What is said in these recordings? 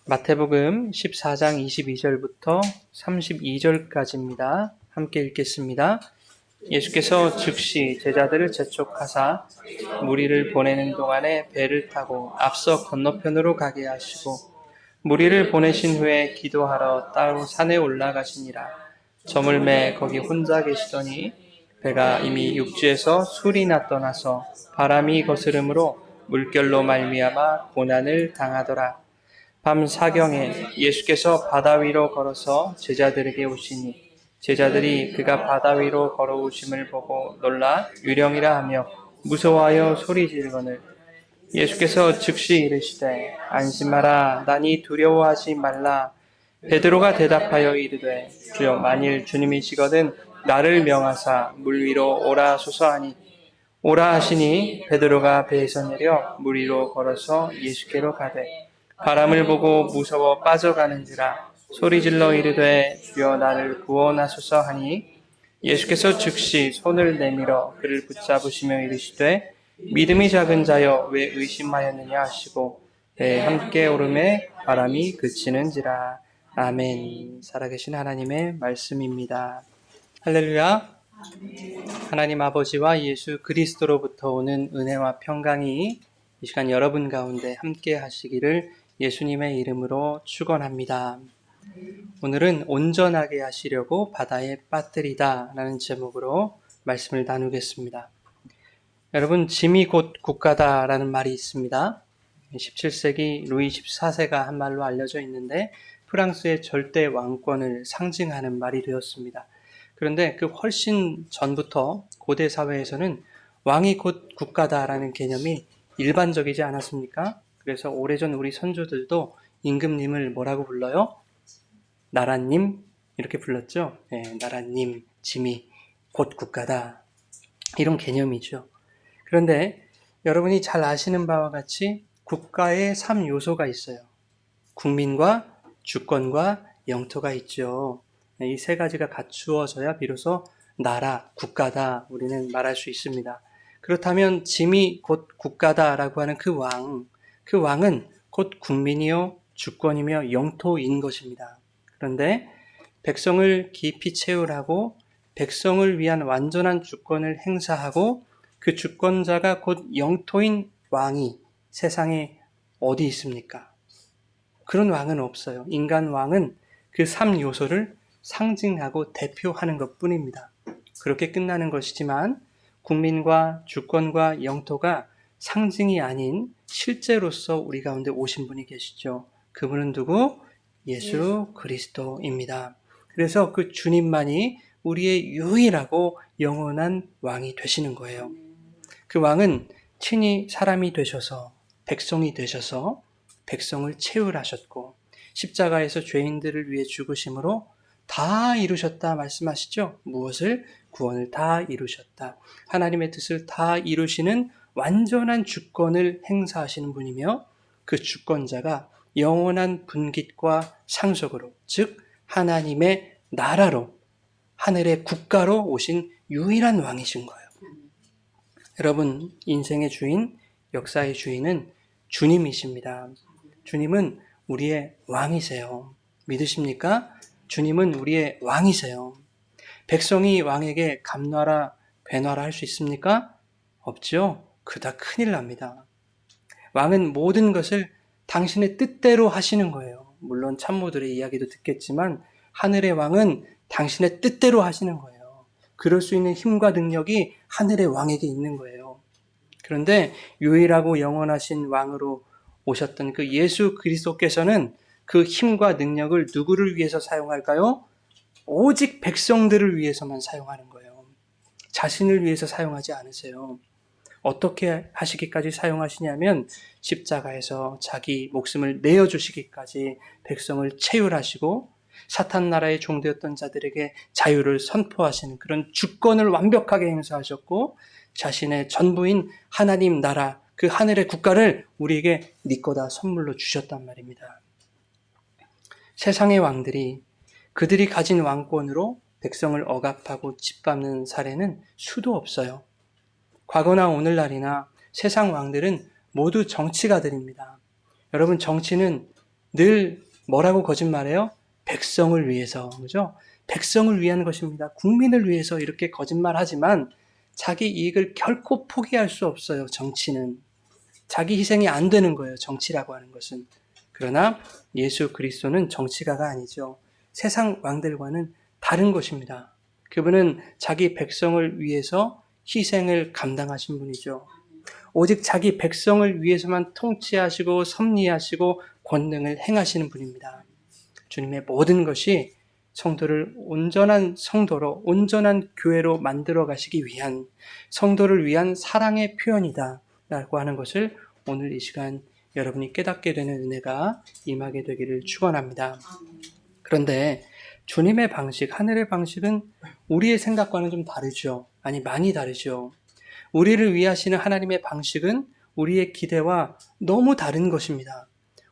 마태복음 14장 22절부터 32절까지입니다. 함께 읽겠습니다. 예수께서 즉시 제자들을 재촉하사 무리를 보내는 동안에 배를 타고 앞서 건너편으로 가게 하시고 무리를 보내신 후에 기도하러 따로 산에 올라가시니라. 저물매 거기 혼자 계시더니 배가 이미 육지에서 술이나 떠나서 바람이 거스름으로 물결로 말미암아 고난을 당하더라. 밤 사경에 예수께서 바다 위로 걸어서 제자들에게 오시니 제자들이 그가 바다 위로 걸어오심을 보고 놀라 유령이라 하며 무서워하여 소리 지르거늘 예수께서 즉시 이르시되 안심하라 나니 두려워하지 말라. 베드로가 대답하여 이르되 주여 만일 주님이시거든 나를 명하사 물 위로 오라 하소서 하니 오라 하시니 베드로가 배에서 내려 물 위로 걸어서 예수께로 가되 바람을 보고 무서워 빠져가는지라 소리질러 이르되 주여 나를 구원하소서 하니 예수께서 즉시 손을 내밀어 그를 붙잡으시며 이르시되 믿음이 작은 자여 왜 의심하였느냐 하시고 배에 함께 오름에 바람이 그치는지라. 아멘. 살아계신 하나님의 말씀입니다. 할렐루야. 하나님 아버지와 예수 그리스도로부터 오는 은혜와 평강이 이 시간 여러분 가운데 함께 하시기를 예수님의 이름으로 축원합니다. 오늘은 온전하게 하시려고 바다에 빠뜨리다 라는 제목으로 말씀을 나누겠습니다. 여러분, 짐이 곧 국가다 라는 말이 있습니다. 17세기 루이 14세가 한 말로 알려져 있는데 프랑스의 절대 왕권을 상징하는 말이 되었습니다. 그런데 그 훨씬 전부터 고대 사회에서는 왕이 곧 국가다라는 개념이 일반적이지 않았습니까? 그래서 오래전 우리 선조들도 임금님을 뭐라고 불러요? 나라님 이렇게 불렀죠. 네, 나라님, 짐이 곧 국가다 이런 개념이죠. 그런데 여러분이 잘 아시는 바와 같이 국가에 3요소가 있어요. 국민과 주권과 영토가 있죠. 이 세 가지가 갖추어져야 비로소 나라, 국가다 우리는 말할 수 있습니다. 그렇다면 짐이 곧 국가다라고 하는 그 왕은 곧 국민이요 주권이며 영토인 것입니다. 그런데 백성을 깊이 채우라고 백성을 위한 완전한 주권을 행사하고 그 주권자가 곧 영토인 왕이 세상에 어디 있습니까? 그런 왕은 없어요. 인간 왕은 그 3요소를 상징하고 대표하는 것뿐입니다. 그렇게 끝나는 것이지만 국민과 주권과 영토가 상징이 아닌 실제로서 우리 가운데 오신 분이 계시죠. 그분은 누구? 예수 그리스도입니다. 그래서 그 주님만이 우리의 유일하고 영원한 왕이 되시는 거예요. 그 왕은 친히 사람이 되셔서 백성이 되셔서 백성을 채울하셨고 십자가에서 죄인들을 위해 죽으심으로 다 이루셨다 말씀하시죠. 무엇을? 구원을 다 이루셨다. 하나님의 뜻을 다 이루시는 완전한 주권을 행사하시는 분이며 그 주권자가 영원한 분깃과 상속으로 즉 하나님의 나라로 하늘의 국가로 오신 유일한 왕이신 거예요. 여러분 인생의 주인, 역사의 주인은 주님이십니다. 주님은 우리의 왕이세요. 믿으십니까? 주님은 우리의 왕이세요. 백성이 왕에게 감놔라, 배놔라 할 수 있습니까? 없죠. 그러다 큰일 납니다. 왕은 모든 것을 당신의 뜻대로 하시는 거예요. 물론 참모들의 이야기도 듣겠지만 하늘의 왕은 당신의 뜻대로 하시는 거예요. 그럴 수 있는 힘과 능력이 하늘의 왕에게 있는 거예요. 그런데 유일하고 영원하신 왕으로 오셨던 그 예수 그리스도께서는 그 힘과 능력을 누구를 위해서 사용할까요? 오직 백성들을 위해서만 사용하는 거예요. 자신을 위해서 사용하지 않으세요. 어떻게 하시기까지 사용하시냐면 십자가에서 자기 목숨을 내어주시기까지 백성을 채울하시고 사탄 나라의 종되었던 자들에게 자유를 선포하시는 그런 주권을 완벽하게 행사하셨고 자신의 전부인 하나님 나라 그 하늘의 국가를 우리에게 니꺼다 선물로 주셨단 말입니다. 세상의 왕들이 그들이 가진 왕권으로 백성을 억압하고 짓밟는 사례는 수도 없어요. 과거나 오늘날이나 세상 왕들은 모두 정치가들입니다. 여러분 정치는 늘 뭐라고 거짓말해요? 백성을 위해서, 그죠? 백성을 위한 것입니다. 국민을 위해서 이렇게 거짓말하지만 자기 이익을 결코 포기할 수 없어요. 정치는. 자기 희생이 안 되는 거예요. 정치라고 하는 것은. 그러나 예수 그리스도는 정치가가 아니죠. 세상 왕들과는 다른 것입니다. 그분은 자기 백성을 위해서 희생을 감당하신 분이죠. 오직 자기 백성을 위해서만 통치하시고 섭리하시고 권능을 행하시는 분입니다. 주님의 모든 것이 성도를 온전한 성도로, 온전한 교회로 만들어 가시기 위한, 성도를 위한 사랑의 표현이다 라고 하는 것을 오늘 이 시간 여러분이 깨닫게 되는 은혜가 임하게 되기를 축원합니다. 그런데 주님의 방식, 하늘의 방식은 우리의 생각과는 좀 다르죠. 아니, 많이 다르죠. 우리를 위하시는 하나님의 방식은 우리의 기대와 너무 다른 것입니다.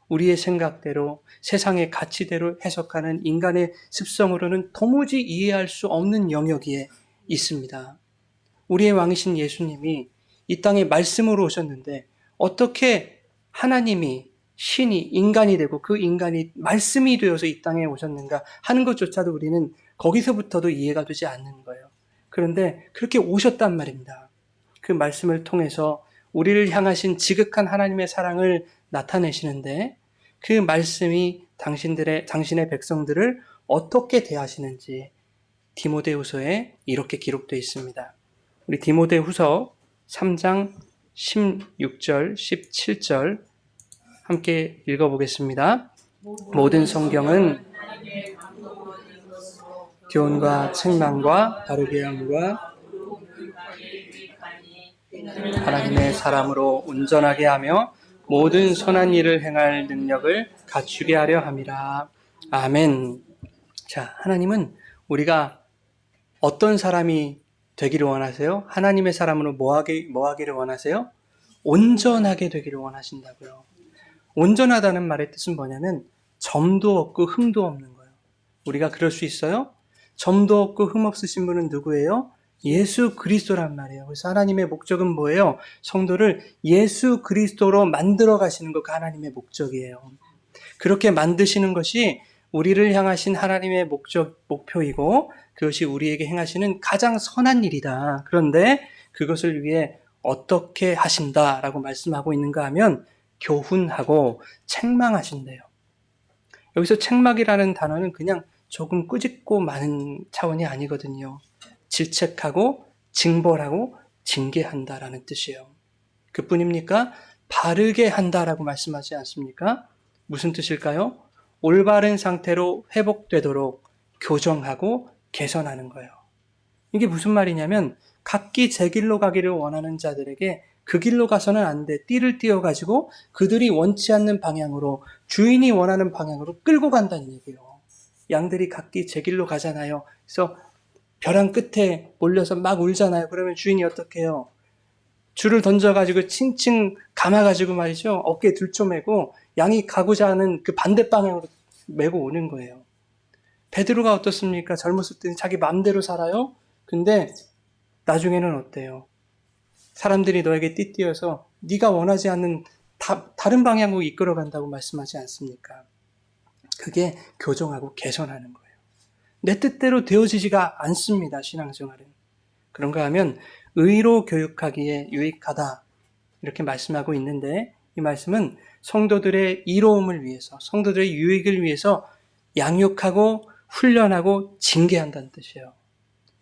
우리의 생각대로, 세상의 가치대로 해석하는 인간의 습성으로는 도무지 이해할 수 없는 영역에 있습니다. 우리의 왕이신 예수님이 이 땅에 말씀으로 오셨는데 어떻게 하나님이, 신이 인간이 되고 그 인간이 말씀이 되어서 이 땅에 오셨는가 하는 것조차도 우리는 거기서부터도 이해가 되지 않는 거예요. 그런데 그렇게 오셨단 말입니다. 그 말씀을 통해서 우리를 향하신 지극한 하나님의 사랑을 나타내시는데 그 말씀이 당신의 백성들을 어떻게 대하시는지 디모데후서에 이렇게 기록되어 있습니다. 우리 디모데후서 3장 16절, 17절 함께 읽어보겠습니다. 모든 성경은 교훈과 책망과 바르게 함과 하나님의 사람으로 온전하게 하며 모든 선한 일을 행할 능력을 갖추게 하려 함이라. 아멘. 자, 하나님은 우리가 어떤 사람이 되기를 원하세요? 하나님의 사람으로 뭐 하기를 원하세요? 온전하게 되기를 원하신다고요. 온전하다는 말의 뜻은 뭐냐면 점도 없고 흠도 없는 거예요. 우리가 그럴 수 있어요? 점도 없고 흠 없으신 분은 누구예요? 예수 그리스도란 말이에요. 그래서 하나님의 목적은 뭐예요? 성도를 예수 그리스도로 만들어 가시는 것, 그 하나님의 목적이에요. 그렇게 만드시는 것이 우리를 향하신 하나님의 목표이고 그것이 우리에게 행하시는 가장 선한 일이다. 그런데 그것을 위해 어떻게 하신다라고 말씀하고 있는가 하면 교훈하고 책망하신대요. 여기서 책망이라는 단어는 그냥 조금 꾸짖고 마는 차원이 아니거든요. 질책하고 징벌하고 징계한다라는 뜻이에요. 그뿐입니까? 바르게 한다라고 말씀하지 않습니까? 무슨 뜻일까요? 올바른 상태로 회복되도록 교정하고 개선하는 거예요. 이게 무슨 말이냐면 각기 제 길로 가기를 원하는 자들에게 그 길로 가서는 안 돼. 띠를 띄워가지고 그들이 원치 않는 방향으로, 주인이 원하는 방향으로 끌고 간다는 얘기예요. 양들이 각기 제 길로 가잖아요. 그래서 벼랑 끝에 몰려서 막 울잖아요. 그러면 주인이 어떻게 해요? 줄을 던져가지고 칭칭 감아가지고 말이죠. 어깨에 들쳐매고 양이 가고자 하는 그 반대 방향으로 메고 오는 거예요. 베드로가 어떻습니까? 젊었을 때는 자기 마음대로 살아요. 근데 나중에는 어때요? 사람들이 너에게 띠띠어서 네가 원하지 않는 다른 방향으로 이끌어 간다고 말씀하지 않습니까? 그게 교정하고 개선하는 거예요. 내 뜻대로 되어지지가 않습니다. 신앙생활은. 그런가 하면 의로 교육하기에 유익하다 이렇게 말씀하고 있는데 이 말씀은 성도들의 이로움을 위해서, 성도들의 유익을 위해서 양육하고 훈련하고 징계한다는 뜻이에요.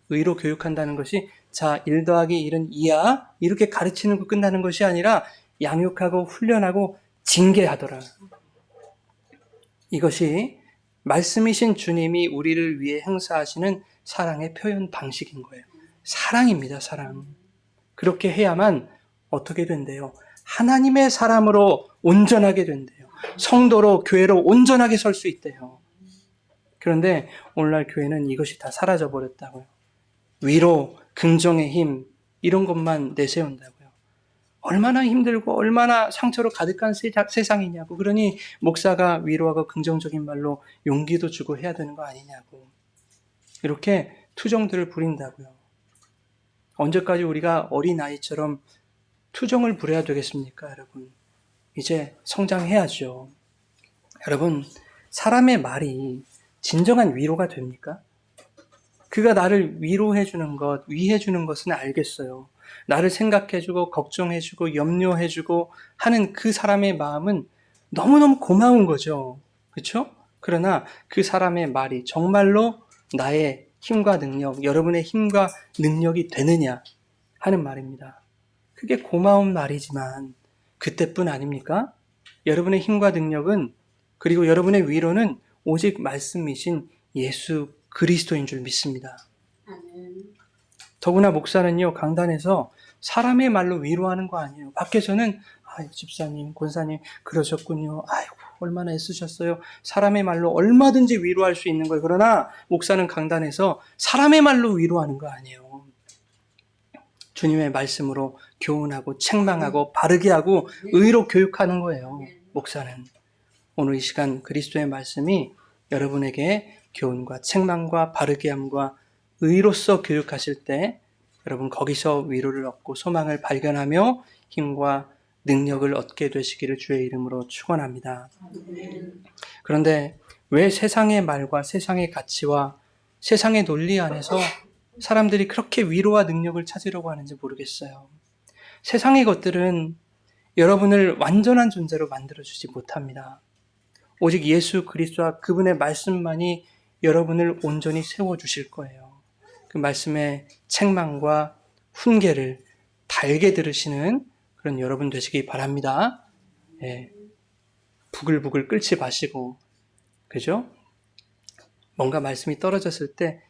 의로 교육한다는 것이 자 1 더하기 1은 2야 이렇게 가르치는 거 끝나는 것이 아니라 양육하고 훈련하고 징계하더라. 이것이 말씀이신 주님이 우리를 위해 행사하시는 사랑의 표현 방식인 거예요. 사랑입니다. 사랑. 그렇게 해야만 어떻게 된대요? 하나님의 사람으로 온전하게 된대요. 성도로 교회로 온전하게 설 수 있대요. 그런데 오늘날 교회는 이것이 다 사라져 버렸다고요. 위로, 긍정의 힘 이런 것만 내세운다고요. 얼마나 힘들고 얼마나 상처로 가득한 세상이냐고. 그러니 목사가 위로하고 긍정적인 말로 용기도 주고 해야 되는 거 아니냐고. 이렇게 투정들을 부린다고요. 언제까지 우리가 어린아이처럼 투정을 부려야 되겠습니까, 여러분? 이제 성장해야죠. 여러분, 사람의 말이 진정한 위로가 됩니까? 그가 나를 위로해주는 것, 위해주는 것은 알겠어요. 나를 생각해주고, 걱정해주고, 염려해주고 하는 그 사람의 마음은 너무너무 고마운 거죠. 그렇죠? 그러나 그 사람의 말이 정말로 나의 힘과 능력, 여러분의 힘과 능력이 되느냐 하는 말입니다. 그게 고마운 말이지만 그때뿐 아닙니까? 여러분의 힘과 능력은, 그리고 여러분의 위로는 오직 말씀이신 예수 그리스도인 줄 믿습니다. 더구나 목사는요, 강단에서 사람의 말로 위로하는 거 아니에요. 밖에서는 집사님, 권사님 그러셨군요. 아이고 얼마나 애쓰셨어요. 사람의 말로 얼마든지 위로할 수 있는 거예요. 그러나 목사는 강단에서 사람의 말로 위로하는 거 아니에요. 주님의 말씀으로 교훈하고 책망하고 바르게 하고 의로 교육하는 거예요. 목사는. 오늘 이 시간 그리스도의 말씀이 여러분에게 교훈과 책망과 바르게 함과 의로서 교육하실 때 여러분 거기서 위로를 얻고 소망을 발견하며 힘과 능력을 얻게 되시기를 주의 이름으로 축원합니다. 그런데 왜 세상의 말과 세상의 가치와 세상의 논리 안에서 사람들이 그렇게 위로와 능력을 찾으려고 하는지 모르겠어요. 세상의 것들은 여러분을 완전한 존재로 만들어주지 못합니다. 오직 예수 그리스도와 그분의 말씀만이 여러분을 온전히 세워주실 거예요. 그 말씀의 책망과 훈계를 달게 들으시는 그런 여러분 되시기 바랍니다. 예, 부글부글 끓지 마시고, 그죠? 뭔가 말씀이 떨어졌을 때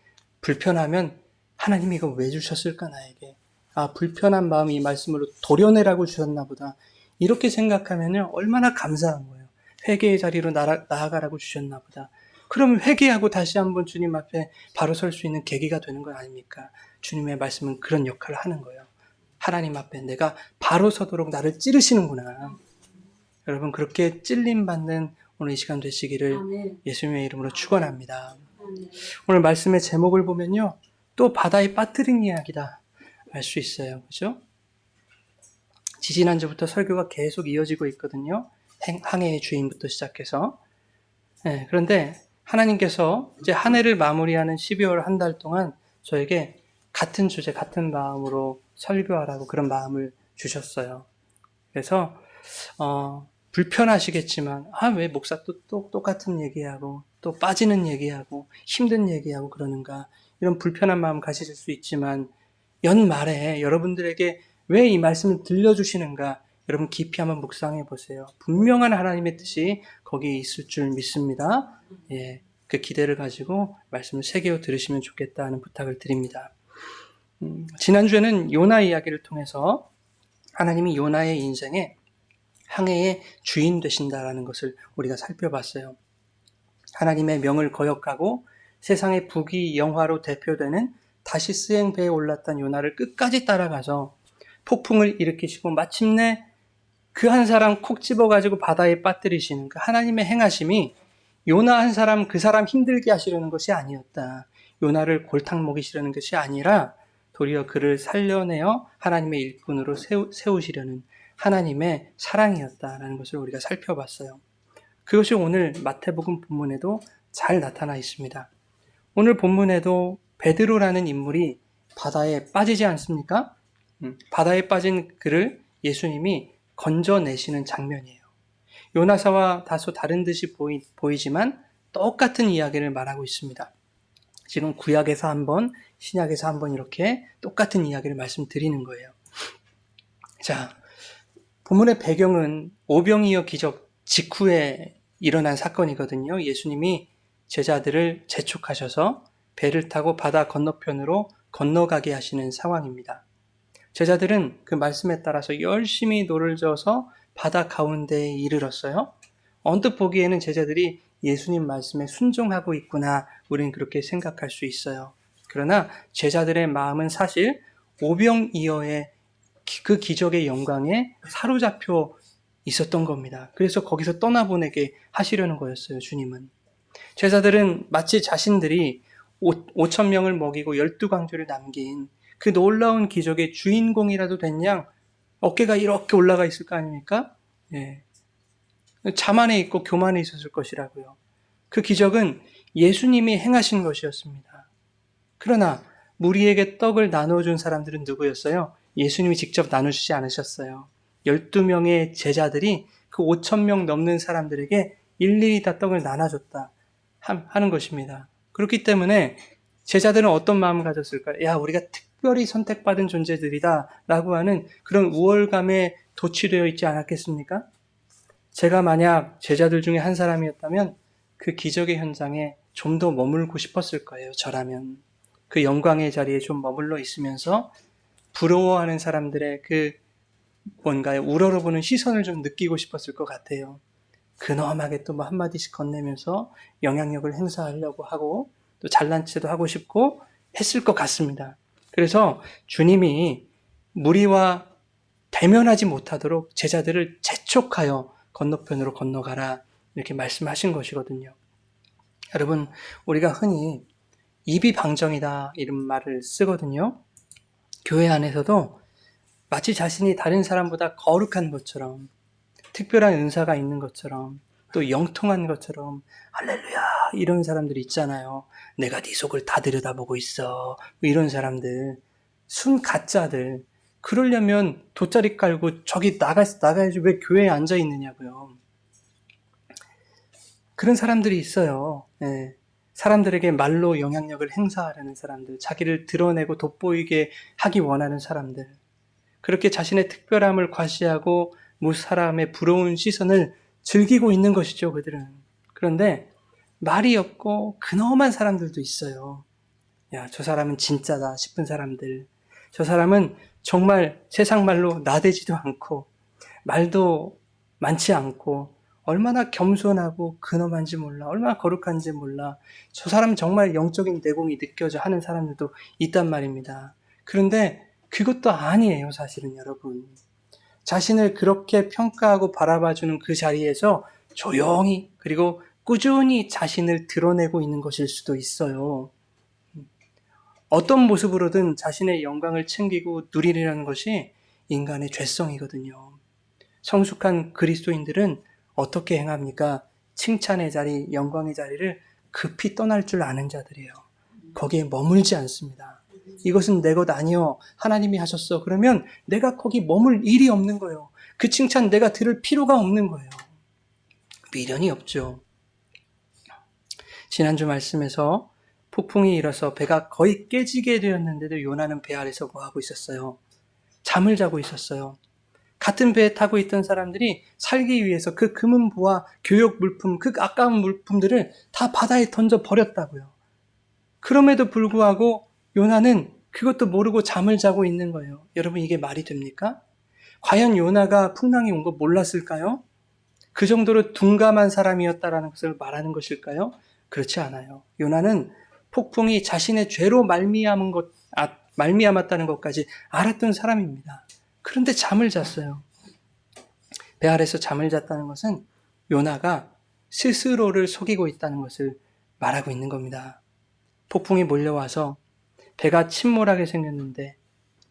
불편하면 하나님이 이거 왜 주셨을까 나에게? 불편한 마음이 이 말씀으로 도려내라고 주셨나 보다. 이렇게 생각하면 얼마나 감사한 거예요. 회개의 자리로 나아가라고 주셨나 보다. 그러면 회개하고 다시 한번 주님 앞에 바로 설 수 있는 계기가 되는 건 아닙니까? 주님의 말씀은 그런 역할을 하는 거예요. 하나님 앞에 내가 바로 서도록 나를 찌르시는구나. 여러분 그렇게 찔림받는 오늘 이 시간 되시기를 아멘. 예수님의 이름으로 축원합니다. 오늘 말씀의 제목을 보면요. 또 바다에 빠뜨린 이야기다 알 수 있어요. 그죠? 지지난주부터 설교가 계속 이어지고 있거든요. 항해의 주인부터 시작해서. 네, 그런데 하나님께서 이제 한 해를 마무리하는 12월 한 달 동안 저에게 같은 주제, 같은 마음으로 설교하라고 그런 마음을 주셨어요. 그래서 불편하시겠지만 왜 목사 또 똑같은 얘기하고 또 빠지는 얘기하고 힘든 얘기하고 그러는가 이런 불편한 마음 가지실 수 있지만 연말에 여러분들에게 왜 이 말씀을 들려주시는가 여러분 깊이 한번 묵상해 보세요. 분명한 하나님의 뜻이 거기에 있을 줄 믿습니다. 예, 그 기대를 가지고 말씀을 새겨 들으시면 좋겠다 하는 부탁을 드립니다. 지난주에는 요나 이야기를 통해서 하나님이 요나의 인생에 항해의 주인 되신다라는 것을 우리가 살펴봤어요. 하나님의 명을 거역하고 세상의 부귀영화로 대표되는 다시스행 배에 올랐던 요나를 끝까지 따라가서 폭풍을 일으키시고 마침내 그 한 사람 콕 집어가지고 바다에 빠뜨리시는 그 하나님의 행하심이 요나 한 사람 그 사람 힘들게 하시려는 것이 아니었다. 요나를 골탕 먹이시려는 것이 아니라 도리어 그를 살려내어 하나님의 일꾼으로 세우시려는 하나님의 사랑이었다라는 것을 우리가 살펴봤어요. 그것이 오늘 마태복음 본문에도 잘 나타나 있습니다. 오늘 본문에도 베드로라는 인물이 바다에 빠지지 않습니까? 바다에 빠진 그를 예수님이 건져내시는 장면이에요. 요나사와 다소 다른 듯이 보이지만 똑같은 이야기를 말하고 있습니다. 지금 구약에서 한 번, 신약에서 한 번 이렇게 똑같은 이야기를 말씀드리는 거예요. 자, 본문의 배경은 오병이어 기적 직후에 일어난 사건이거든요. 예수님이 제자들을 재촉하셔서 배를 타고 바다 건너편으로 건너가게 하시는 상황입니다. 제자들은 그 말씀에 따라서 열심히 노를 저어서 바다 가운데에 이르렀어요. 언뜻 보기에는 제자들이 예수님 말씀에 순종하고 있구나, 우리는 그렇게 생각할 수 있어요. 그러나 제자들의 마음은 사실 오병이어의 그 기적의 영광에 사로잡혀 있었던 겁니다. 그래서 거기서 떠나보내게 하시려는 거였어요, 주님은. 제자들은 마치 자신들이 5천 명을 먹이고 12광주를 남긴 그 놀라운 기적의 주인공이라도 된 양 어깨가 이렇게 올라가 있을 거 아닙니까? 예. 자만에 있고 교만에 있었을 것이라고요. 그 기적은 예수님이 행하신 것이었습니다. 그러나 무리에게 떡을 나눠준 사람들은 누구였어요? 예수님이 직접 나누시지 않으셨어요. 12명의 제자들이 그 5,000명 넘는 사람들에게 일일이 다 떡을 나눠줬다 하는 것입니다. 그렇기 때문에 제자들은 어떤 마음을 가졌을까요? 야, 우리가 특별히 선택받은 존재들이다 라고 하는 그런 우월감에 도취되어 있지 않았겠습니까? 제가 만약 제자들 중에 한 사람이었다면 그 기적의 현장에 좀 더 머물고 싶었을 거예요. 저라면. 그 영광의 자리에 좀 머물러 있으면서 부러워하는 사람들의 그 뭔가요? 우러러보는 시선을 좀 느끼고 싶었을 것 같아요. 근엄하게 또 뭐 한마디씩 건네면서 영향력을 행사하려고 하고 또 잘난 체도 하고 싶고 했을 것 같습니다. 그래서 주님이 무리와 대면하지 못하도록 제자들을 재촉하여 건너편으로 건너가라 이렇게 말씀하신 것이거든요. 여러분, 우리가 흔히 입이 방정이다 이런 말을 쓰거든요. 교회 안에서도 마치 자신이 다른 사람보다 거룩한 것처럼 특별한 은사가 있는 것처럼 또 영통한 것처럼 할렐루야 이런 사람들이 있잖아요. 내가 네 속을 다 들여다보고 있어. 이런 사람들, 순 가짜들. 그러려면 돗자리 깔고 저기 나가야지 왜 교회에 앉아 있느냐고요. 그런 사람들이 있어요. 네. 사람들에게 말로 영향력을 행사하려는 사람들, 자기를 드러내고 돋보이게 하기 원하는 사람들. 그렇게 자신의 특별함을 과시하고 사람의 부러운 시선을 즐기고 있는 것이죠, 그들은. 그런데 말이 없고 근엄한 사람들도 있어요. 야, 저 사람은 진짜다 싶은 사람들. 저 사람은 정말 세상 말로 나대지도 않고 말도 많지 않고 얼마나 겸손하고 근엄한지 몰라. 얼마나 거룩한지 몰라. 저 사람 정말 영적인 내공이 느껴져 하는 사람들도 있단 말입니다. 그런데 그것도 아니에요, 사실은 여러분. 자신을 그렇게 평가하고 바라봐주는 그 자리에서 조용히 그리고 꾸준히 자신을 드러내고 있는 것일 수도 있어요. 어떤 모습으로든 자신의 영광을 챙기고 누리려는 것이 인간의 죄성이거든요. 성숙한 그리스도인들은 어떻게 행합니까? 칭찬의 자리, 영광의 자리를 급히 떠날 줄 아는 자들이에요. 거기에 머물지 않습니다. 이것은 내 것 아니요. 하나님이 하셨어. 그러면 내가 거기 머물 일이 없는 거예요. 그 칭찬 내가 들을 필요가 없는 거예요. 미련이 없죠. 지난주 말씀에서 폭풍이 일어서 배가 거의 깨지게 되었는데도 요나는 배 아래서 뭐하고 있었어요? 잠을 자고 있었어요. 같은 배에 타고 있던 사람들이 살기 위해서 그 금은보와 교역 물품, 그 아까운 물품들을 다 바다에 던져 버렸다고요. 그럼에도 불구하고 요나는 그것도 모르고 잠을 자고 있는 거예요. 여러분, 이게 말이 됩니까? 과연 요나가 풍랑이 온 거 몰랐을까요? 그 정도로 둔감한 사람이었다라는 것을 말하는 것일까요? 그렇지 않아요. 요나는 폭풍이 자신의 죄로 말미암았다는 것까지 알았던 사람입니다. 그런데 잠을 잤어요. 배 아래서 잠을 잤다는 것은 요나가 스스로를 속이고 있다는 것을 말하고 있는 겁니다. 폭풍이 몰려와서 배가 침몰하게 생겼는데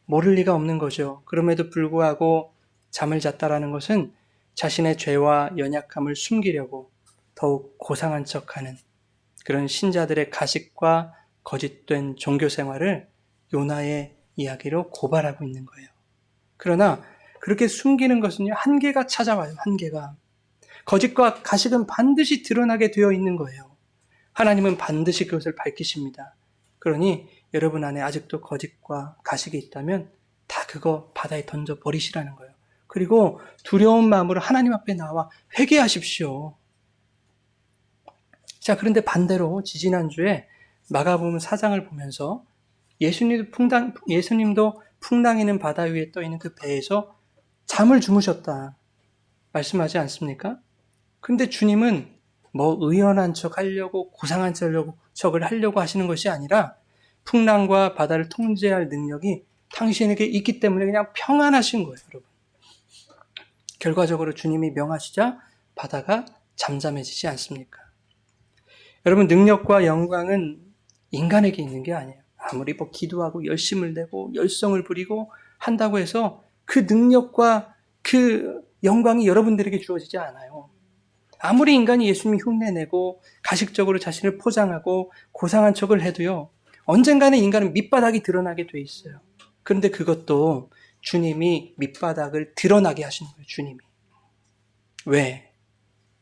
모를 리가 없는 거죠. 그럼에도 불구하고 잠을 잤다라는 것은 자신의 죄와 연약함을 숨기려고 더욱 고상한 척하는 그런 신자들의 가식과 거짓된 종교 생활을 요나의 이야기로 고발하고 있는 거예요. 그러나 그렇게 숨기는 것은요, 한계가 찾아와요. 한계가. 거짓과 가식은 반드시 드러나게 되어 있는 거예요. 하나님은 반드시 그것을 밝히십니다. 그러니 여러분 안에 아직도 거짓과 가식이 있다면 다 그거 바다에 던져 버리시라는 거예요. 그리고 두려운 마음으로 하나님 앞에 나와 회개하십시오. 자, 그런데 반대로 지지난주에 마가복음 4장을 보면서 예수님도 풍랑이는 바다 위에 떠 있는 그 배에서 잠을 주무셨다 말씀하지 않습니까? 근데 주님은 뭐 의연한 척 하려고 고상한 척을 하려고 하시는 것이 아니라 풍랑과 바다를 통제할 능력이 당신에게 있기 때문에 그냥 평안하신 거예요, 여러분. 결과적으로 주님이 명하시자 바다가 잠잠해지지 않습니까? 여러분, 능력과 영광은 인간에게 있는 게 아니에요. 아무리 뭐 기도하고 열심을 내고 열성을 부리고 한다고 해서 그 능력과 그 영광이 여러분들에게 주어지지 않아요. 아무리 인간이 예수님이 흉내내고 가식적으로 자신을 포장하고 고상한 척을 해도요, 언젠가는 인간은 밑바닥이 드러나게 돼 있어요. 그런데 그것도 주님이 밑바닥을 드러나게 하시는 거예요, 주님이. 왜?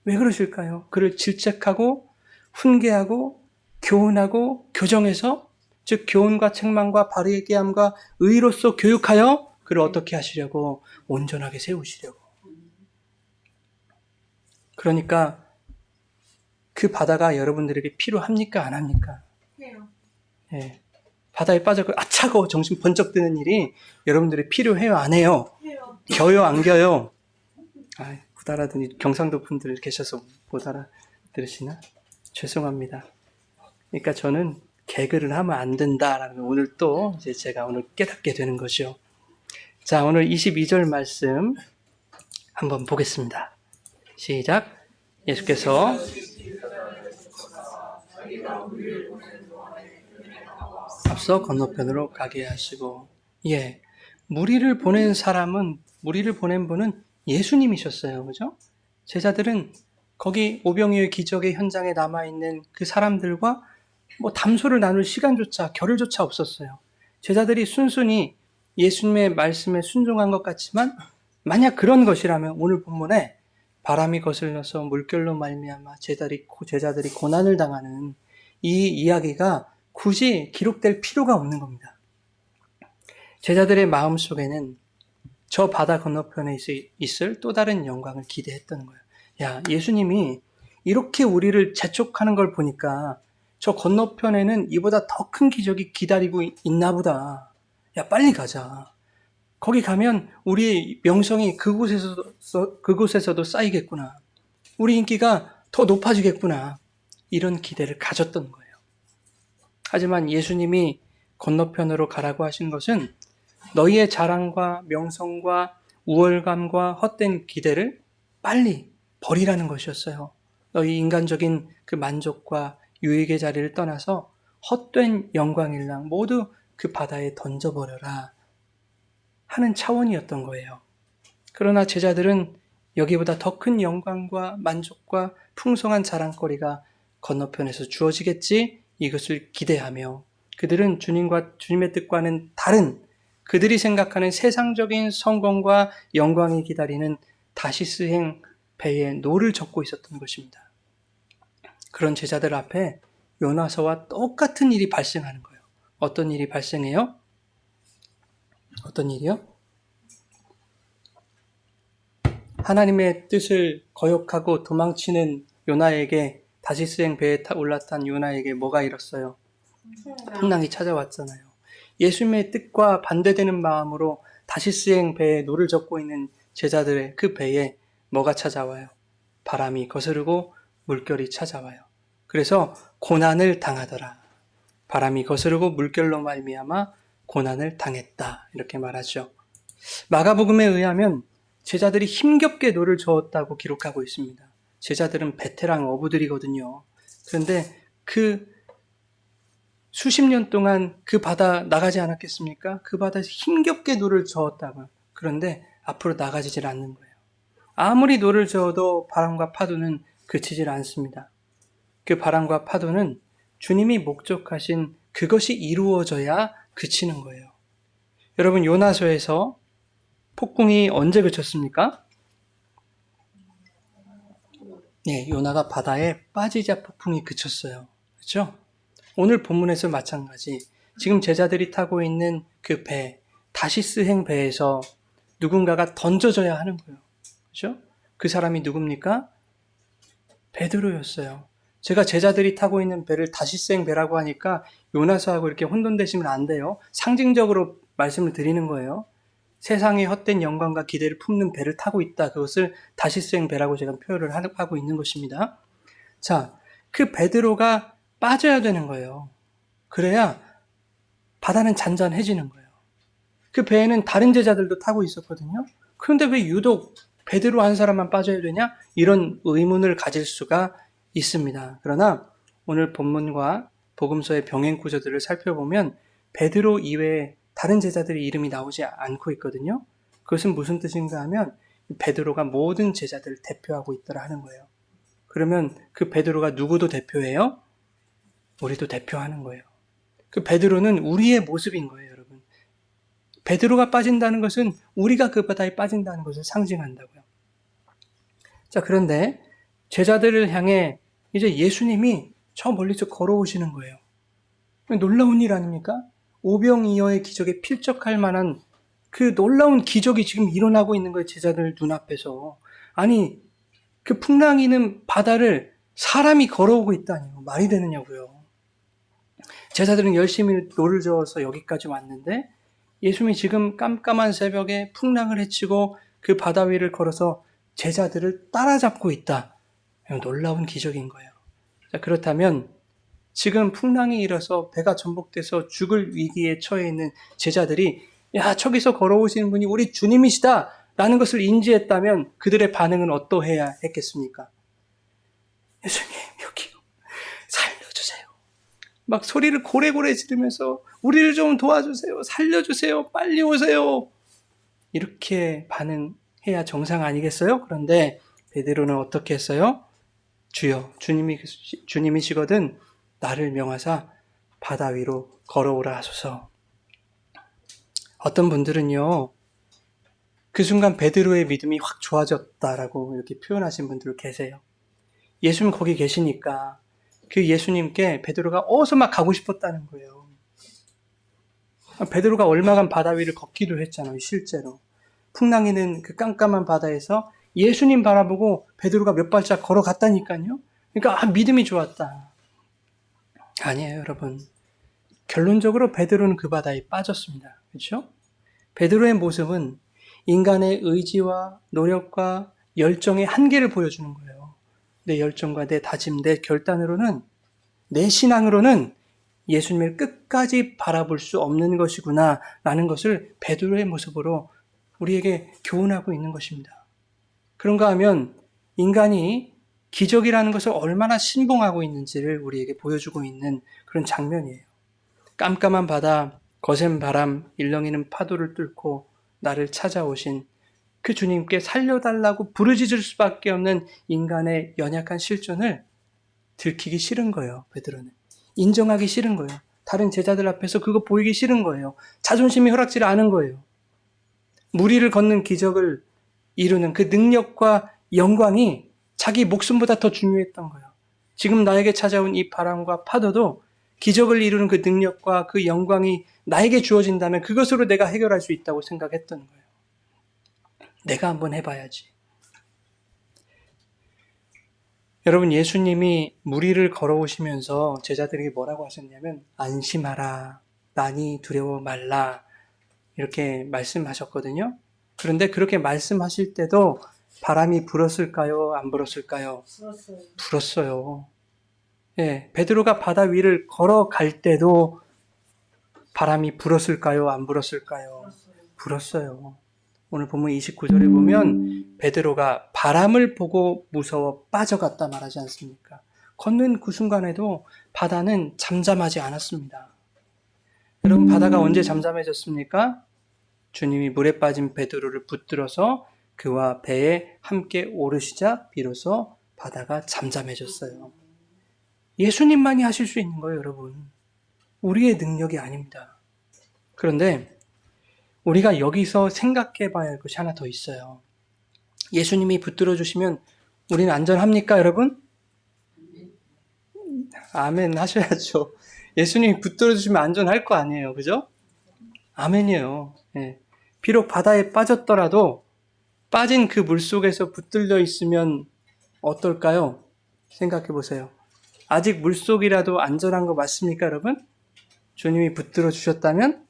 왜 그러실까요? 그를 질책하고 훈계하고 교훈하고 교정해서, 즉 교훈과 책망과 바르게 함과 의로서 교육하여 그를 어떻게 하시려고? 온전하게 세우시려고. 그러니까 그 바다가 여러분들에게 필요합니까? 안 합니까? 해요. 예. 바다에 빠져서 차가워 정신 번쩍 드는 일이 여러분들이 필요해요? 안 해요? 해요. 겨요? 안 겨요? 못 알아듣니 경상도 분들 계셔서 못 알아들으시나? 죄송합니다. 그러니까 저는 개그를 하면 안 된다라는 오늘 또 이제 제가 오늘 깨닫게 되는 거죠. 자, 오늘 22절 말씀 한번 보겠습니다. 시작. 예수께서 앞서 건너편으로 가게 하시고, 무리를 보낸 사람은, 무리를 보낸 분은 예수님이셨어요. 그죠? 제자들은 거기 오병이어의 기적의 현장에 남아있는 그 사람들과 담소를 나눌 시간조차, 겨를조차 없었어요. 제자들이 순순히 예수님의 말씀에 순종한 것 같지만, 만약 그런 것이라면 오늘 본문에 바람이 거슬려서 물결로 말미암아 제자들이 고난을 당하는 이 이야기가 굳이 기록될 필요가 없는 겁니다. 제자들의 마음속에는 저 바다 건너편에 있을 또 다른 영광을 기대했던 거예요. 야, 예수님이 이렇게 우리를 재촉하는 걸 보니까 저 건너편에는 이보다 더 큰 기적이 기다리고 있나 보다. 야, 빨리 가자. 거기 가면 우리의 명성이 그곳에서도 쌓이겠구나. 우리 인기가 더 높아지겠구나. 이런 기대를 가졌던 거예요. 하지만 예수님이 건너편으로 가라고 하신 것은 너희의 자랑과 명성과 우월감과 헛된 기대를 빨리 버리라는 것이었어요. 너희 인간적인 그 만족과 유익의 자리를 떠나서 헛된 영광일랑 모두 그 바다에 던져버려라 하는 차원이었던 거예요. 그러나 제자들은 여기보다 더 큰 영광과 만족과 풍성한 자랑거리가 건너편에서 주어지겠지, 이것을 기대하며 그들은 주님의 뜻과는 다른 그들이 생각하는 세상적인 성공과 영광이 기다리는 다시스행 배에 노를 젓고 있었던 것입니다. 그런 제자들 앞에 요나서와 똑같은 일이 발생하는 거예요. 어떤 일이 발생해요? 어떤 일이요? 하나님의 뜻을 거역하고 도망치는 요나에게, 다시스행 배에 올라탄 요나에게 뭐가 일었어요? 풍랑이 찾아왔잖아요. 예수님의 뜻과 반대되는 마음으로 다시스행 배에 노를 젓고 있는 제자들의 그 배에 뭐가 찾아와요? 바람이 거스르고 물결이 찾아와요. 그래서 고난을 당하더라. 바람이 거스르고 물결로 말미암아 고난을 당했다. 이렇게 말하죠. 마가복음에 의하면 제자들이 힘겹게 노를 저었다고 기록하고 있습니다. 제자들은 베테랑 어부들이거든요. 그런데 그 수십 년 동안 그 바다 나가지 않았겠습니까? 그 바다에서 힘겹게 노를 저었다고요. 그런데 앞으로 나가지질 않는 거예요. 아무리 노를 저어도 바람과 파도는 그치질 않습니다. 그 바람과 파도는 주님이 목적하신 그것이 이루어져야 그치는 거예요. 여러분, 요나서에서 폭풍이 언제 그쳤습니까? 요나가 바다에 빠지자 폭풍이 그쳤어요. 그렇죠? 오늘 본문에서 마찬가지. 지금 제자들이 타고 있는 그 배, 다시스행 배에서 누군가가 던져져야 하는 거예요. 그렇죠? 그 사람이 누굽니까? 베드로였어요. 제가 제자들이 타고 있는 배를 다시스행 배라고 하니까 요나서하고 이렇게 혼돈되시면 안 돼요. 상징적으로 말씀을 드리는 거예요. 세상의 헛된 영광과 기대를 품는 배를 타고 있다. 그것을 다시스행 배라고 제가 표현을 하고 있는 것입니다. 자, 그 베드로가 빠져야 되는 거예요. 그래야 바다는 잔잔해지는 거예요. 그 배에는 다른 제자들도 타고 있었거든요. 그런데 왜 유독 베드로 한 사람만 빠져야 되냐? 이런 의문을 가질 수가 있습니다. 그러나 오늘 본문과 복음서의 병행 구조들을 살펴보면 베드로 이외에 다른 제자들의 이름이 나오지 않고 있거든요. 그것은 무슨 뜻인가 하면 베드로가 모든 제자들을 대표하고 있더라 하는 거예요. 그러면 그 베드로가 누구도 대표해요? 우리도 대표하는 거예요. 그 베드로는 우리의 모습인 거예요, 여러분. 베드로가 빠진다는 것은 우리가 그 바다에 빠진다는 것을 상징한다고요. 자, 그런데 제자들을 향해 이제 예수님이 저 멀리서 걸어오시는 거예요. 놀라운 일 아닙니까? 오병이어의 기적에 필적할 만한 그 놀라운 기적이 지금 일어나고 있는 거예요, 제자들 눈앞에서. 아니, 그 풍랑이는 바다를 사람이 걸어오고 있다니요. 말이 되느냐고요. 제자들은 열심히 노를 저어서 여기까지 왔는데 예수님이 지금 깜깜한 새벽에 풍랑을 헤치고 그 바다 위를 걸어서 제자들을 따라잡고 있다. 놀라운 기적인 거예요. 자, 그렇다면 지금 풍랑이 일어서 배가 전복돼서 죽을 위기에 처해 있는 제자들이 야, 저기서 걸어오시는 분이 우리 주님이시다 라는 것을 인지했다면 그들의 반응은 어떠해야 했겠습니까? 예수님, 여기요. 살려주세요. 막 소리를 고래고래 지르면서 우리를 좀 도와주세요. 살려주세요. 빨리 오세요. 이렇게 반응해야 정상 아니겠어요? 그런데 베드로는 어떻게 했어요? 주여, 주님이시거든 나를 명하사 바다 위로 걸어오라 하소서. 어떤 분들은요, 그 순간 베드로의 믿음이 확 좋아졌다라고 이렇게 표현하신 분들 계세요. 예수님 거기 계시니까 그 예수님께 베드로가 어서 막 가고 싶었다는 거예요. 베드로가 얼마간 바다 위를 걷기도 했잖아요, 실제로. 풍랑이는 그 깜깜한 바다에서 예수님 바라보고 베드로가 몇 발짝 걸어갔다니까요. 그러니까 믿음이 좋았다. 아니에요, 여러분. 결론적으로 베드로는 그 바다에 빠졌습니다. 그렇죠? 베드로의 모습은 인간의 의지와 노력과 열정의 한계를 보여주는 거예요. 내 열정과 내 다짐, 내 결단으로는, 내 신앙으로는 예수님을 끝까지 바라볼 수 없는 것이구나 라는 것을 베드로의 모습으로 우리에게 교훈하고 있는 것입니다. 그런가 하면 인간이 기적이라는 것을 얼마나 신봉하고 있는지를 우리에게 보여주고 있는 그런 장면이에요. 깜깜한 바다, 거센 바람, 일렁이는 파도를 뚫고 나를 찾아오신 그 주님께 살려달라고 부르짖을 수밖에 없는 인간의 연약한 실존을 들키기 싫은 거예요, 베드로는. 인정하기 싫은 거예요. 다른 제자들 앞에서 그거 보이기 싫은 거예요. 자존심이 허락지 않은 거예요. 무리를 걷는 기적을 이루는 그 능력과 영광이 자기 목숨보다 더 중요했던 거예요. 지금 나에게 찾아온 이 바람과 파도도 기적을 이루는 그 능력과 그 영광이 나에게 주어진다면 그것으로 내가 해결할 수 있다고 생각했던 거예요. 내가 한번 해봐야지. 여러분, 예수님이 무리를 걸어오시면서 제자들에게 뭐라고 하셨냐면 안심하라, 난이 두려워 말라 이렇게 말씀하셨거든요. 그런데 그렇게 말씀하실 때도 바람이 불었을까요? 안 불었을까요? 불었어요. 예, 베드로가 바다 위를 걸어갈 때도 바람이 불었을까요? 안 불었을까요? 불었어요. 오늘 본문 29절에 보면 베드로가 바람을 보고 무서워 빠져갔다 말하지 않습니까? 걷는 그 순간에도 바다는 잠잠하지 않았습니다. 여러분, 바다가 언제 잠잠해졌습니까? 주님이 물에 빠진 베드로를 붙들어서 그와 배에 함께 오르시자 비로소 바다가 잠잠해졌어요. 예수님만이 하실 수 있는 거예요, 여러분. 우리의 능력이 아닙니다. 그런데 우리가 여기서 생각해 봐야 할 것이 하나 더 있어요. 예수님이 붙들어 주시면 우리는 안전합니까, 여러분? 아멘 하셔야죠. 예수님이 붙들어 주시면 안전할 거 아니에요, 그죠? 아멘이에요. 예. 비록 바다에 빠졌더라도 빠진 그 물속에서 붙들려 있으면 어떨까요? 생각해 보세요. 아직 물속이라도 안전한 거 맞습니까, 여러분? 주님이 붙들어 주셨다면?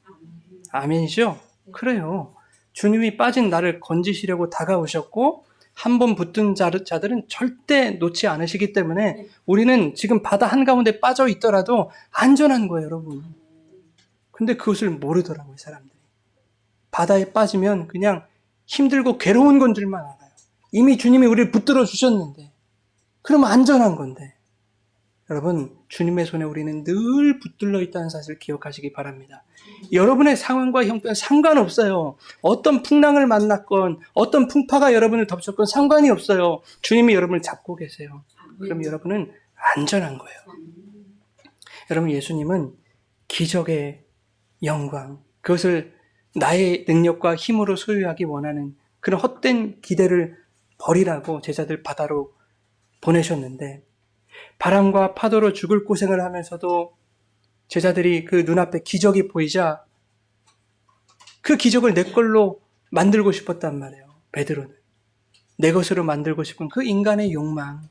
아멘이죠? 그래요. 주님이 빠진 나를 건지시려고 다가오셨고 한 번 붙든 자들은 절대 놓지 않으시기 때문에 우리는 지금 바다 한가운데 빠져 있더라도 안전한 거예요, 여러분. 근데 그것을 모르더라고요, 사람들이. 바다에 빠지면 그냥 힘들고 괴로운 건 줄만 알아요. 이미 주님이 우리를 붙들어 주셨는데 그러면 안전한 건데. 여러분, 주님의 손에 우리는 늘 붙들려 있다는 사실을 기억하시기 바랍니다. 여러분의 상황과 형편 상관없어요. 어떤 풍랑을 만났건 어떤 풍파가 여러분을 덮쳤건 상관이 없어요. 주님이 여러분을 잡고 계세요. 그럼 여러분은 안전한 거예요. 여러분, 예수님은 기적의 영광, 그것을 나의 능력과 힘으로 소유하기 원하는 그런 헛된 기대를 버리라고 제자들 바다로 보내셨는데, 바람과 파도로 죽을 고생을 하면서도 제자들이 그 눈앞에 기적이 보이자 그 기적을 내 걸로 만들고 싶었단 말이에요. 베드로는 내 것으로 만들고 싶은 그 인간의 욕망,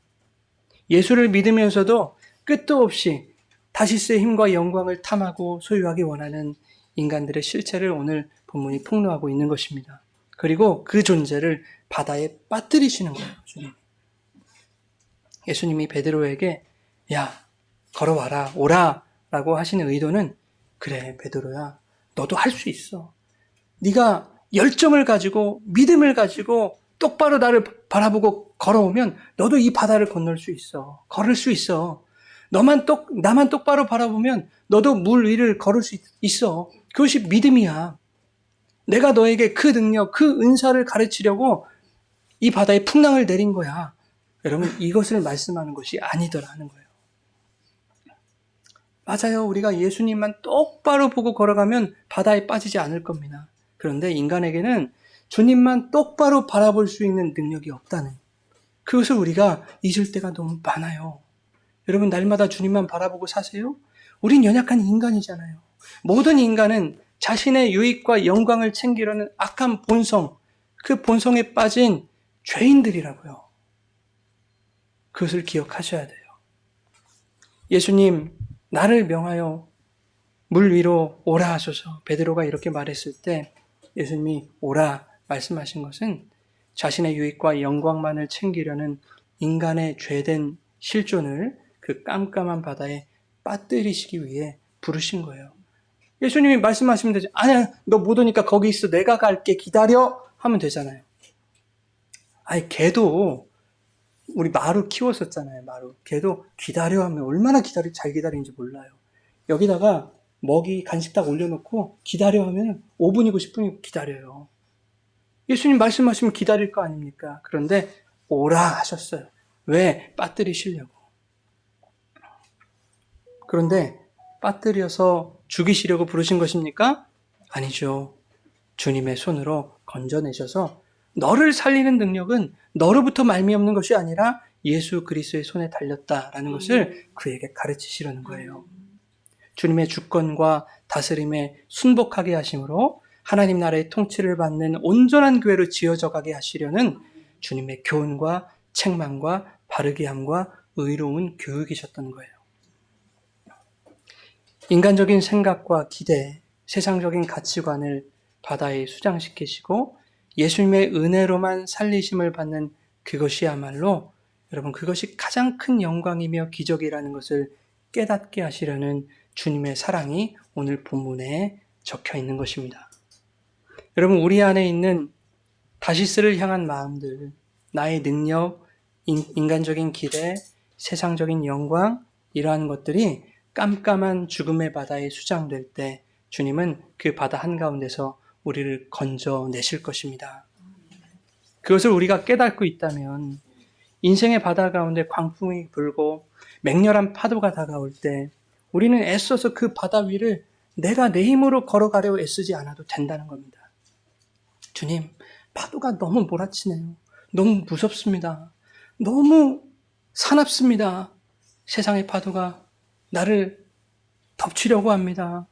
예수를 믿으면서도 끝도 없이 다시스의 힘과 영광을 탐하고 소유하기 원하는 인간들의 실체를 오늘 본문이 폭로하고 있는 것입니다. 그리고 그 존재를 바다에 빠뜨리시는 거예요. 주님. 예수님이 베드로에게 야, 걸어와라, 오라 라고 하시는 의도는, 그래 베드로야, 너도 할 수 있어. 네가 열정을 가지고 믿음을 가지고 똑바로 나를 바라보고 걸어오면 너도 이 바다를 건널 수 있어. 걸을 수 있어. 나만 똑바로 바라보면 너도 물 위를 걸을 수 있어. 그것이 믿음이야. 내가 너에게 그 능력, 그 은사를 가르치려고 이 바다에 풍랑을 내린 거야. 여러분, 이것을 말씀하는 것이 아니더라는 거예요. 맞아요. 우리가 예수님만 똑바로 보고 걸어가면 바다에 빠지지 않을 겁니다. 그런데 인간에게는 주님만 똑바로 바라볼 수 있는 능력이 없다는, 그것을 우리가 잊을 때가 너무 많아요. 여러분, 날마다 주님만 바라보고 사세요? 우린 연약한 인간이잖아요. 모든 인간은 자신의 유익과 영광을 챙기려는 악한 본성, 그 본성에 빠진 죄인들이라고요. 그것을 기억하셔야 돼요. 예수님, 나를 명하여 물 위로 오라 하소서. 베드로가 이렇게 말했을 때 예수님이 오라 말씀하신 것은 자신의 유익과 영광만을 챙기려는 인간의 죄된 실존을 그 깜깜한 바다에 빠뜨리시기 위해 부르신 거예요. 예수님이 말씀하시면 되죠. 아니야, 너 못 오니까 거기 있어. 내가 갈게. 기다려. 하면 되잖아요. 아니, 걔도 우리 마루 키웠었잖아요. 마루. 걔도 기다려 하면 얼마나 잘 기다리는지 몰라요. 여기다가 먹이 간식 딱 올려놓고 기다려 하면 5분이고 10분이고 기다려요. 예수님 말씀하시면 기다릴 거 아닙니까? 그런데 오라 하셨어요. 왜? 빠뜨리시려고. 그런데 빠뜨려서 죽이시려고 부르신 것입니까? 아니죠. 주님의 손으로 건져내셔서 너를 살리는 능력은 너로부터 말미암는 것이 아니라 예수 그리스도의 손에 달렸다라는 것을 그에게 가르치시려는 거예요. 주님의 주권과 다스림에 순복하게 하심으로 하나님 나라의 통치를 받는 온전한 교회로 지어져 가게 하시려는 주님의 교훈과 책망과 바르게 함과 의로운 교육이셨던 거예요. 인간적인 생각과 기대, 세상적인 가치관을 바다에 수장시키시고 예수님의 은혜로만 살리심을 받는 그것이야말로, 여러분, 그것이 가장 큰 영광이며 기적이라는 것을 깨닫게 하시려는 주님의 사랑이 오늘 본문에 적혀 있는 것입니다. 여러분, 우리 안에 있는 다시스를 향한 마음들, 나의 능력, 인간적인 기대, 세상적인 영광, 이러한 것들이 깜깜한 죽음의 바다에 수장될 때 주님은 그 바다 한가운데서 우리를 건져내실 것입니다. 그것을 우리가 깨닫고 있다면 인생의 바다 가운데 광풍이 불고 맹렬한 파도가 다가올 때 우리는 애써서 그 바다 위를 내가 내 힘으로 걸어가려고 애쓰지 않아도 된다는 겁니다. 주님, 파도가 너무 몰아치네요. 너무 무섭습니다. 너무 사납습니다. 세상의 파도가 나를 덮치려고 합니다.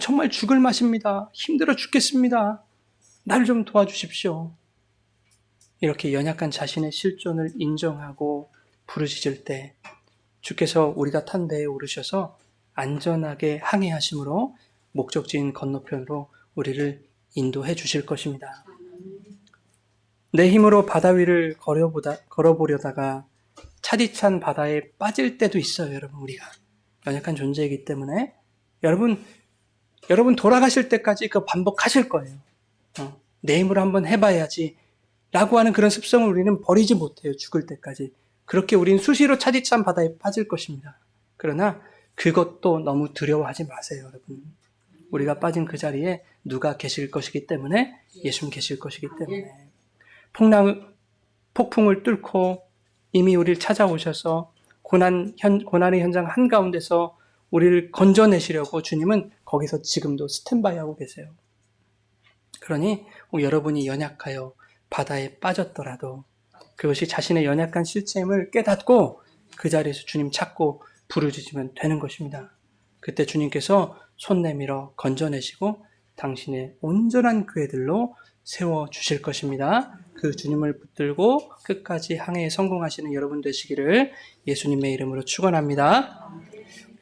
정말 죽을 맛입니다. 힘들어 죽겠습니다. 나를 좀 도와주십시오. 이렇게 연약한 자신의 실존을 인정하고 부르짖을 때 주께서 우리가 탄 배에 오르셔서 안전하게 항해하심으로 목적지인 건너편으로 우리를 인도해 주실 것입니다. 내 힘으로 바다 위를 걸어보려다가 차디찬 바다에 빠질 때도 있어요. 여러분, 우리가 연약한 존재이기 때문에 여러분 돌아가실 때까지 그거 반복하실 거예요. 내 힘으로 한번 해봐야지 라고 하는 그런 습성을 우리는 버리지 못해요. 죽을 때까지. 그렇게 우리는 수시로 차디찬 바다에 빠질 것입니다. 그러나 그것도 너무 두려워하지 마세요. 여러분, 우리가 빠진 그 자리에 누가 계실 것이기 때문에, 예수님 계실 것이기 때문에 폭풍을 뚫고 이미 우리를 찾아오셔서 고난의 현장 한가운데서 우리를 건져내시려고 주님은 거기서 지금도 스탠바이 하고 계세요. 그러니 여러분이 연약하여 바다에 빠졌더라도 그것이 자신의 연약한 실체임을 깨닫고 그 자리에서 주님 찾고 부르짖으면 되는 것입니다. 그때 주님께서 손 내밀어 건져내시고 당신의 온전한 교회들로 세워주실 것입니다. 그 주님을 붙들고 끝까지 항해에 성공하시는 여러분 되시기를 예수님의 이름으로 축원합니다.